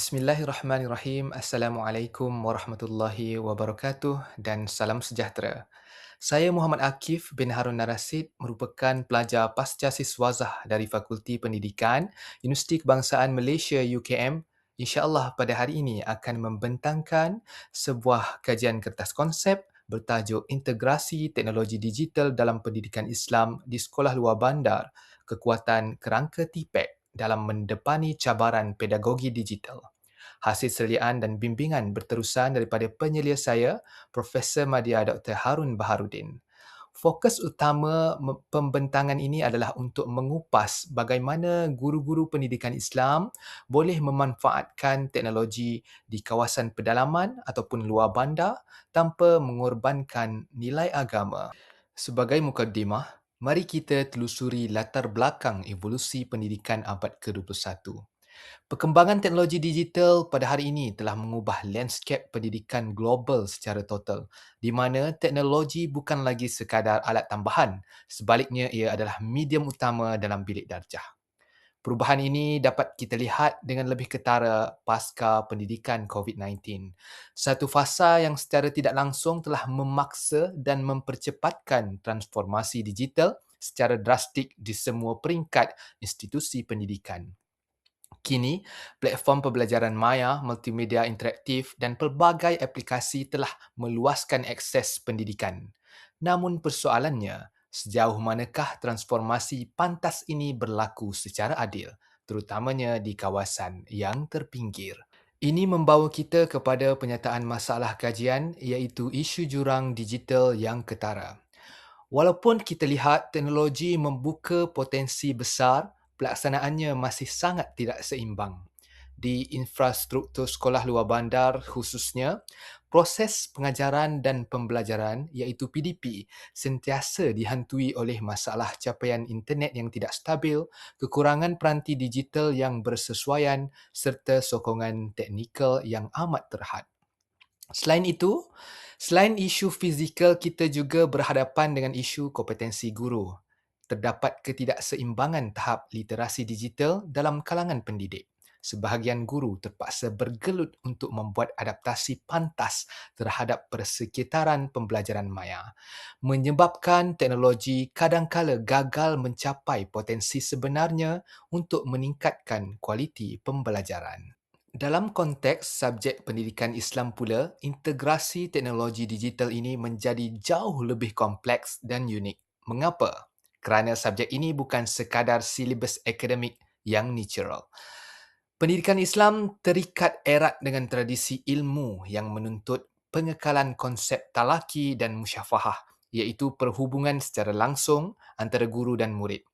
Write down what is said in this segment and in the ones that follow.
Bismillahirrahmanirrahim. Assalamualaikum warahmatullahi wabarakatuh dan salam sejahtera. Saya Muhammad Akif bin Harun Narasid merupakan pelajar pasca siswazah dari Fakulti Pendidikan Universiti Kebangsaan Malaysia UKM. InsyaAllah pada hari ini akan membentangkan sebuah kajian kertas konsep bertajuk Integrasi Teknologi Digital dalam Pendidikan Islam di Sekolah Luar Bandar, Kekuatan Kerangka TPEC dalam mendepani cabaran pedagogi digital. Hasil selian dan bimbingan berterusan daripada penyelia saya, Profesor Madya Dr. Harun Baharudin. Fokus utama pembentangan ini adalah untuk mengupas bagaimana guru-guru pendidikan Islam boleh memanfaatkan teknologi di kawasan pedalaman ataupun luar bandar tanpa mengorbankan nilai agama. Sebagai mukadimah, mari kita telusuri latar belakang evolusi pendidikan abad ke-21. Perkembangan teknologi digital pada hari ini telah mengubah lanskap pendidikan global secara total, di mana teknologi bukan lagi sekadar alat tambahan, sebaliknya ia adalah medium utama dalam bilik darjah. Perubahan ini dapat kita lihat dengan lebih ketara pasca pendidikan COVID-19. Satu fasa yang secara tidak langsung telah memaksa dan mempercepatkan transformasi digital secara drastik di semua peringkat institusi pendidikan. Kini, platform pembelajaran maya, multimedia interaktif dan pelbagai aplikasi telah meluaskan akses pendidikan. Namun persoalannya, sejauh manakah transformasi pantas ini berlaku secara adil, terutamanya di kawasan yang terpinggir? Ini membawa kita kepada penyataan masalah kajian iaitu isu jurang digital yang ketara. Walaupun kita lihat teknologi membuka potensi besar, pelaksanaannya masih sangat tidak seimbang. Di infrastruktur sekolah luar bandar khususnya, proses pengajaran dan pembelajaran iaitu PDP sentiasa dihantui oleh masalah capaian internet yang tidak stabil, kekurangan peranti digital yang bersesuaian serta sokongan teknikal yang amat terhad. Selain itu, selain isu fizikal, kita juga berhadapan dengan isu kompetensi guru. Terdapat ketidakseimbangan tahap literasi digital dalam kalangan pendidik. Sebahagian guru terpaksa bergelut untuk membuat adaptasi pantas terhadap persekitaran pembelajaran maya, menyebabkan teknologi kadangkala gagal mencapai potensi sebenarnya untuk meningkatkan kualiti pembelajaran. Dalam konteks subjek pendidikan Islam pula, integrasi teknologi digital ini menjadi jauh lebih kompleks dan unik. Mengapa? Kerana subjek ini bukan sekadar silibus akademik yang natural. Pendidikan Islam terikat erat dengan tradisi ilmu yang menuntut pengekalan konsep talaki dan musyafahah, iaitu perhubungan secara langsung antara guru dan murid.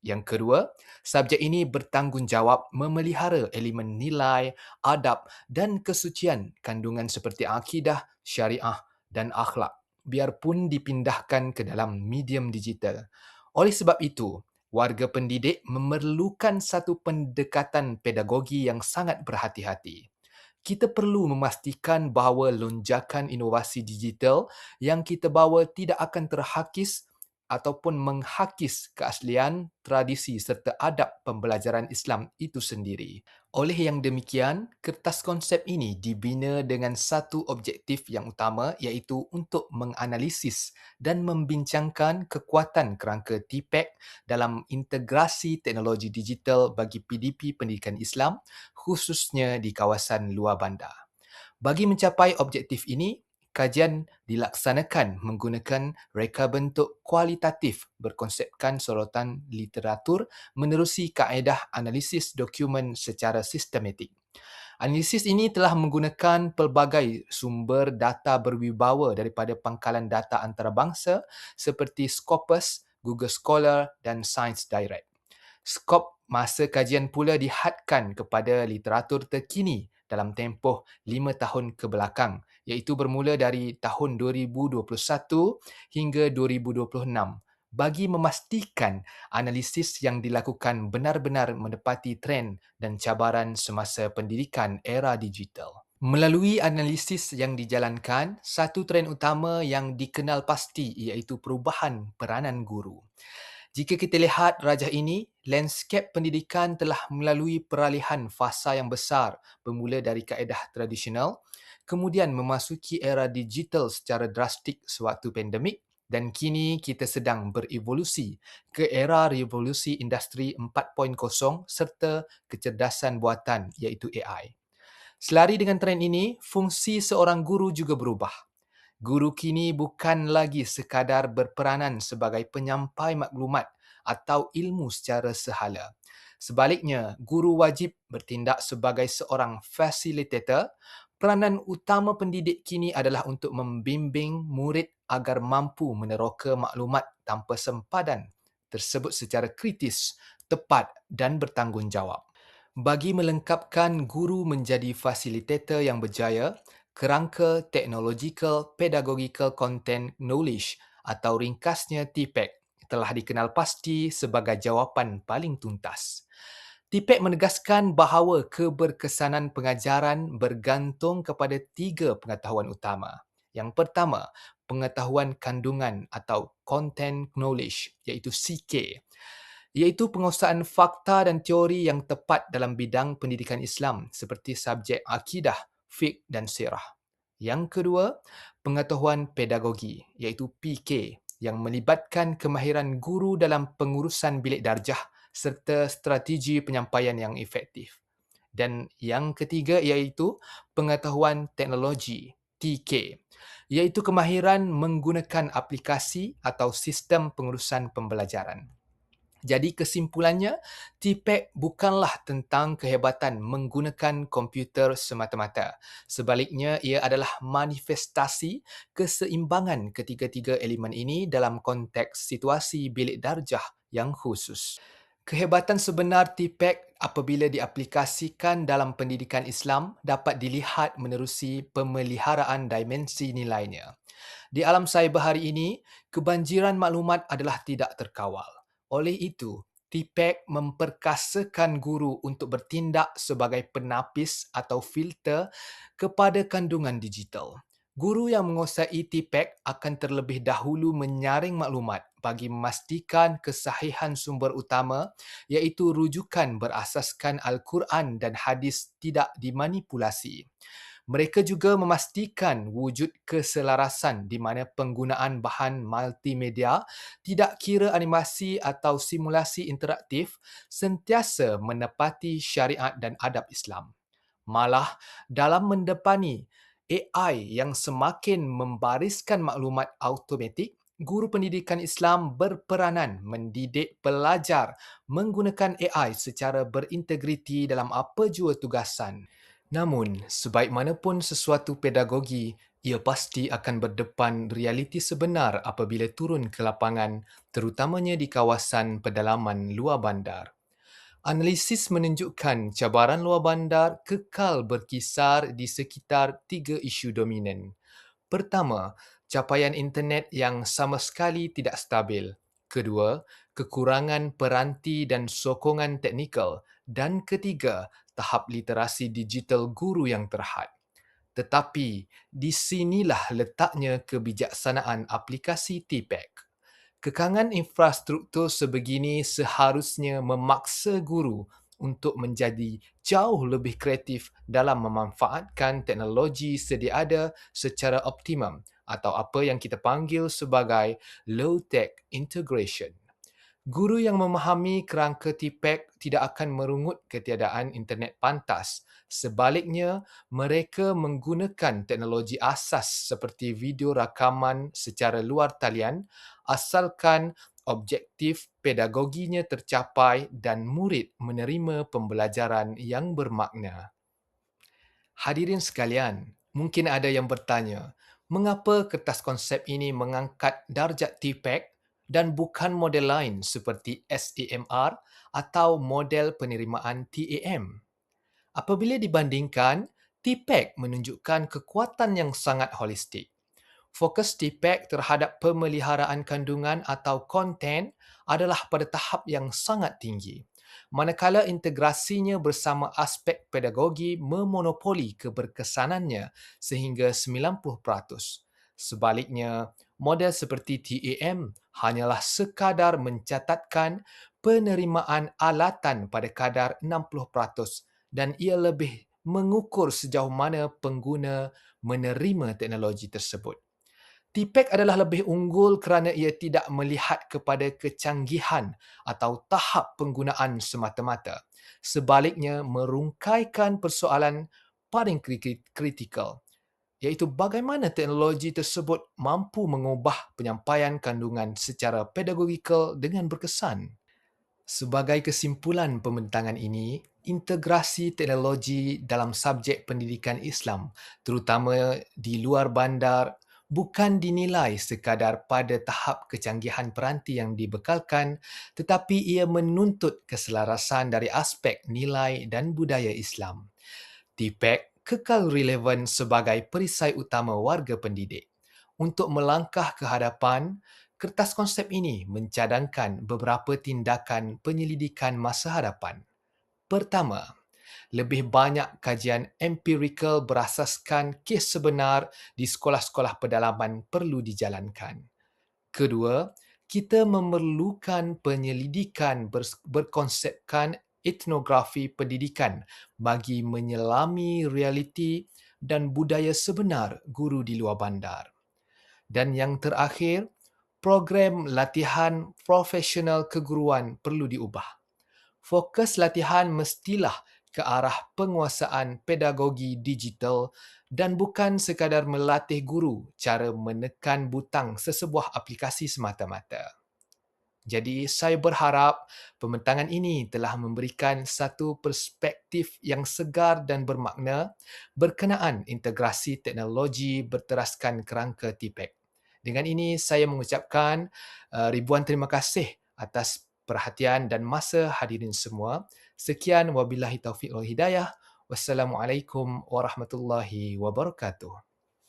Yang kedua, subjek ini bertanggungjawab memelihara elemen nilai, adab dan kesucian kandungan seperti akidah, syariah dan akhlak, biarpun dipindahkan ke dalam medium digital. Oleh sebab itu, warga pendidik memerlukan satu pendekatan pedagogi yang sangat berhati-hati. Kita perlu memastikan bahawa lonjakan inovasi digital yang kita bawa tidak akan terhakis ataupun menghakis keaslian, tradisi serta adab pembelajaran Islam itu sendiri. Oleh yang demikian, kertas konsep ini dibina dengan satu objektif yang utama iaitu untuk menganalisis dan membincangkan kekuatan kerangka TPEC dalam integrasi teknologi digital bagi PDP pendidikan Islam khususnya di kawasan luar bandar. Bagi mencapai objektif ini, kajian dilaksanakan menggunakan reka bentuk kualitatif berkonsepkan sorotan literatur menerusi kaedah analisis dokumen secara sistematik. Analisis ini telah menggunakan pelbagai sumber data berwibawa daripada pangkalan data antarabangsa seperti Scopus, Google Scholar dan Science Direct. Skop masa kajian pula dihadkan kepada literatur terkini dalam tempoh 5 tahun kebelakang, iaitu bermula dari tahun 2021 hingga 2026 bagi memastikan analisis yang dilakukan benar-benar menepati trend dan cabaran semasa pendidikan era digital. Melalui analisis yang dijalankan, satu trend utama yang dikenal pasti iaitu perubahan peranan guru. Jika kita lihat rajah ini, lanskap pendidikan telah melalui peralihan fasa yang besar bermula dari kaedah tradisional, kemudian memasuki era digital secara drastik sewaktu pandemik dan kini kita sedang berevolusi ke era revolusi industri 4.0 serta kecerdasan buatan iaitu AI. Selari dengan trend ini, fungsi seorang guru juga berubah. Guru kini bukan lagi sekadar berperanan sebagai penyampai maklumat atau ilmu secara sehala. Sebaliknya, guru wajib bertindak sebagai seorang facilitator. Peranan utama pendidik kini adalah untuk membimbing murid agar mampu meneroka maklumat tanpa sempadan tersebut secara kritis, tepat dan bertanggungjawab. Bagi melengkapkan guru menjadi fasilitator yang berjaya, kerangka Technological Pedagogical Content Knowledge atau ringkasnya TPEC telah dikenal pasti sebagai jawapan paling tuntas. TPEC menegaskan bahawa keberkesanan pengajaran bergantung kepada 3 pengetahuan utama. Yang pertama, pengetahuan kandungan atau Content Knowledge iaitu CK, iaitu penguasaan fakta dan teori yang tepat dalam bidang pendidikan Islam seperti subjek akidah, fiqh dan sirah. Yang kedua, pengetahuan pedagogi iaitu PK yang melibatkan kemahiran guru dalam pengurusan bilik darjah serta strategi penyampaian yang efektif. Dan yang ketiga iaitu pengetahuan teknologi TK, iaitu kemahiran menggunakan aplikasi atau sistem pengurusan pembelajaran. Jadi kesimpulannya, TPEC bukanlah tentang kehebatan menggunakan komputer semata-mata. Sebaliknya, ia adalah manifestasi keseimbangan ketiga-tiga elemen ini dalam konteks situasi bilik darjah yang khusus. Kehebatan sebenar TPEC apabila diaplikasikan dalam pendidikan Islam dapat dilihat menerusi pemeliharaan dimensi nilainya. Di alam cyber hari ini, kebanjiran maklumat adalah tidak terkawal. Oleh itu, TPEC memperkasakan guru untuk bertindak sebagai penapis atau filter kepada kandungan digital. Guru yang menguasai TPEC akan terlebih dahulu menyaring maklumat bagi memastikan kesahihan sumber utama iaitu rujukan berasaskan Al-Quran dan hadis tidak dimanipulasi. Mereka juga memastikan wujud keselarasan di mana penggunaan bahan multimedia, tidak kira animasi atau simulasi interaktif, sentiasa menepati syariat dan adab Islam. Malah, dalam mendepani AI yang semakin membariskan maklumat automatik, guru pendidikan Islam berperanan mendidik pelajar menggunakan AI secara berintegriti dalam apa jua tugasan. Namun, sebaik manapun sesuatu pedagogi, ia pasti akan berdepan realiti sebenar apabila turun ke lapangan, terutamanya di kawasan pedalaman luar bandar. Analisis menunjukkan cabaran luar bandar kekal berkisar di sekitar 3 isu dominan. Pertama, capaian internet yang sama sekali tidak stabil. Kedua, kekurangan peranti dan sokongan teknikal. Dan ketiga, tahap literasi digital guru yang terhad. Tetapi, di sinilah letaknya kebijaksanaan aplikasi TPEC. Kekangan infrastruktur sebegini seharusnya memaksa guru untuk menjadi jauh lebih kreatif dalam memanfaatkan teknologi sedia ada secara optimum atau apa yang kita panggil sebagai low-tech integration. Guru yang memahami kerangka TPEC tidak akan merungut ketiadaan internet pantas. Sebaliknya, mereka menggunakan teknologi asas seperti video rakaman secara luar talian asalkan objektif pedagoginya tercapai dan murid menerima pembelajaran yang bermakna. Hadirin sekalian, mungkin ada yang bertanya, mengapa kertas konsep ini mengangkat darjat TPEC dan bukan model lain seperti SAMR atau model penerimaan TAM? Apabila dibandingkan, TPEC menunjukkan kekuatan yang sangat holistik. Fokus TPEC terhadap pemeliharaan kandungan atau konten adalah pada tahap yang sangat tinggi, manakala integrasinya bersama aspek pedagogi memonopoli keberkesanannya sehingga 90%. Sebaliknya, Model seperti TAM hanyalah sekadar mencatatkan penerimaan alatan pada kadar 60% dan ia lebih mengukur sejauh mana pengguna menerima teknologi tersebut. TPEG adalah lebih unggul kerana ia tidak melihat kepada kecanggihan atau tahap penggunaan semata-mata. Sebaliknya, merungkaikan persoalan paling kritikal, iaitu bagaimana teknologi tersebut mampu mengubah penyampaian kandungan secara pedagogikal dengan berkesan. Sebagai kesimpulan pembentangan ini, integrasi teknologi dalam subjek pendidikan Islam, terutama di luar bandar, bukan dinilai sekadar pada tahap kecanggihan peranti yang dibekalkan, tetapi ia menuntut keselarasan dari aspek nilai dan budaya Islam. TPEG kekal relevan sebagai perisai utama warga pendidik. Untuk melangkah ke hadapan, kertas konsep ini mencadangkan beberapa tindakan penyelidikan masa hadapan. Pertama, lebih banyak kajian empirikal berasaskan kes sebenar di sekolah-sekolah pedalaman perlu dijalankan. Kedua, kita memerlukan penyelidikan berkonsepkan etnografi pendidikan bagi menyelami realiti dan budaya sebenar guru di luar bandar. Dan yang terakhir, program latihan profesional keguruan perlu diubah. Fokus latihan mestilah ke arah penguasaan pedagogi digital dan bukan sekadar melatih guru cara menekan butang sesebuah aplikasi semata-mata. Jadi, saya berharap pembentangan ini telah memberikan satu perspektif yang segar dan bermakna berkenaan integrasi teknologi berteraskan kerangka TPEG. Dengan ini, saya mengucapkan ribuan terima kasih atas perhatian dan masa hadirin semua. Sekian, wabillahi taufiq wal hidayah. Wassalamualaikum warahmatullahi wabarakatuh.